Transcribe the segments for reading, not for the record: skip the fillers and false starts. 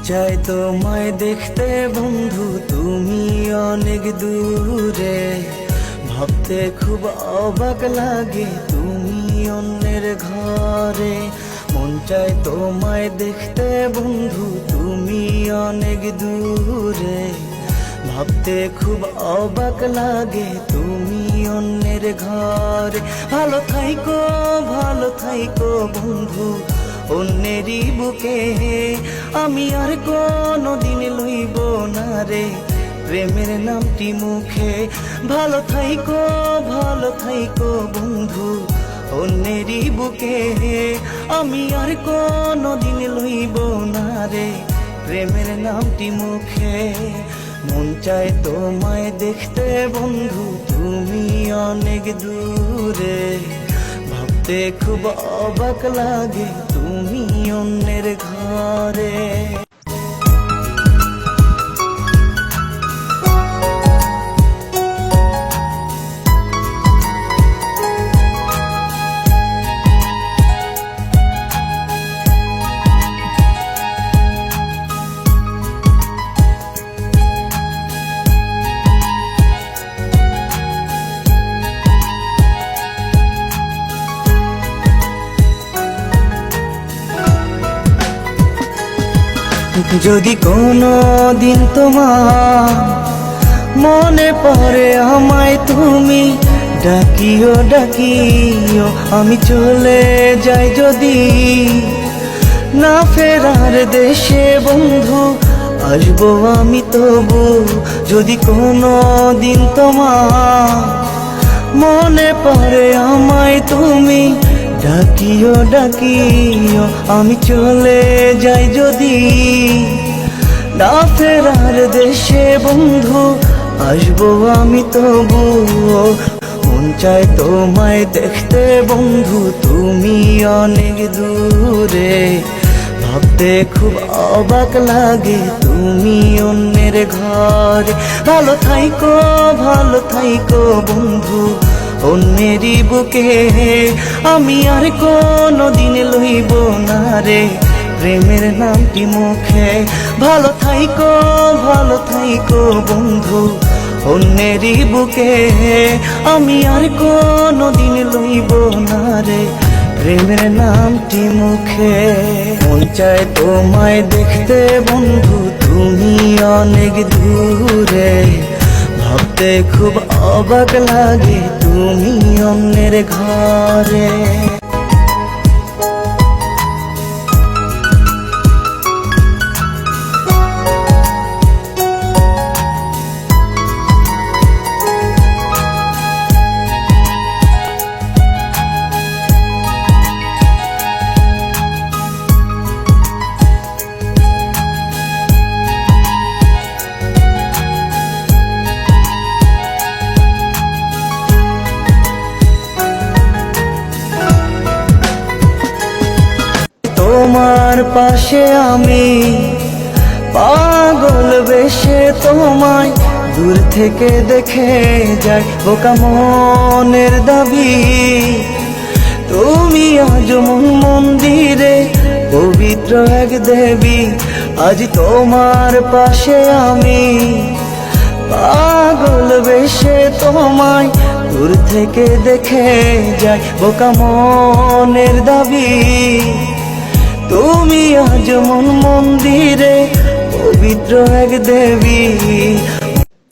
চায় তোমায় দেখতে বন্ধু, তুমি অনেক দূরে। ভাবতে খুব অবাক লাগে তুমি অন্যের ঘরে। মন চায় তোমায় দেখতে বন্ধু, তুমি অনেক দূরে। ভাবতে খুব অবাক লাগে তুমি অন্যের ঘরে। ভালো থাইকো বন্ধু অন্যেরই বুকে। আমি আর কোনদিন লইব না রে প্রেমের নামটি মুখে। ভালো থাইকো বন্ধু অন্যেরই বুকে। আমি আর কোনদিন লইব না রে প্রেমের নামটি মুখে। মন চায় তোমায় দেখতে বন্ধু, তুমি অনেক দূরে। ভাবতে খুব অবাক লাগে তুমি অন্যের ঘরে। যদি কোনো দিন তোমার মনে পড়ে আমায়, তুমি ডাকিও আমি চলে যাই যদি না ফেরার দেশে বন্ধু। আসবো আমি তবু। যদি কোনো দিন তোমার মনে পড়ে আমায়, তুমি ডাকিও আমি চলে যাই যদি না ফেরার দেশে বন্ধু। আসবো আমি তবু। মন চায় তোমায় দেখতে বন্ধু, তুমি অনেক দূরে। ভাবতে খুব অবাক লাগে তুমি অন্যের ঘরে। ভালো থাইকো বন্ধু অন্যেরই বুকে। আমি আর কোনদিন লইব না রে প্রেমের নামটি মুখে। ভালো থাইকো বন্ধু অন্যেরই বুকে। আমি আর কোনদিন লইব না রে প্রেমের নামটি মুখে। মন চায় তোমায় দেখতে বন্ধু, তুমি অনেক দূরে। ভাবতে খুব অবাক লাগে তুমি অন্যের ঘরে। তোমার পাশে আমি পাগল বেশে তোমায় দূর থেকে দেখে যাই বোকা মনের দাবি। তুমি আজ মন মন্দিরে পবিত্র এক দেবী। আজ তোমার পাশে আমি পাগল বেশে তোমায় দূর থেকে দেখে যাই বোকা মনের দাবি। তুমি আজ মন মন্দিরে পবিত্র এক দেবী।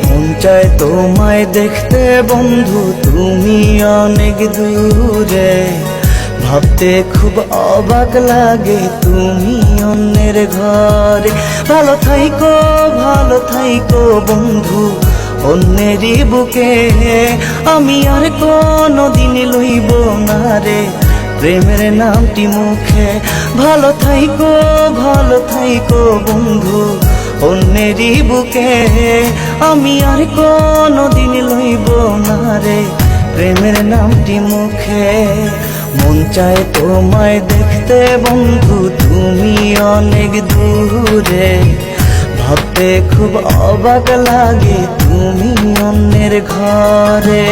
মন চায় তোমায় দেখতে বন্ধু, তুমি অনেক দূরে। ভাবতে খুব অবাক লাগে তুমি অন্যের ঘরে। ভালো থাইকো বন্ধু অন্যেরই বুকে। আমি আর কোনদিন লইব না রে প্রেমের নামটি মুখে। ভালো থাইকো বন্ধু অন্যেরই বুকে। আমি আর কোনদিন লইব না রে প্রেমের নামটি মুখে। মন চায় তোমায় দেখতে বন্ধু, তুমি অনেক দূরে। ভাবতে খুব অবাক লাগে তুমি অন্যের ঘরে।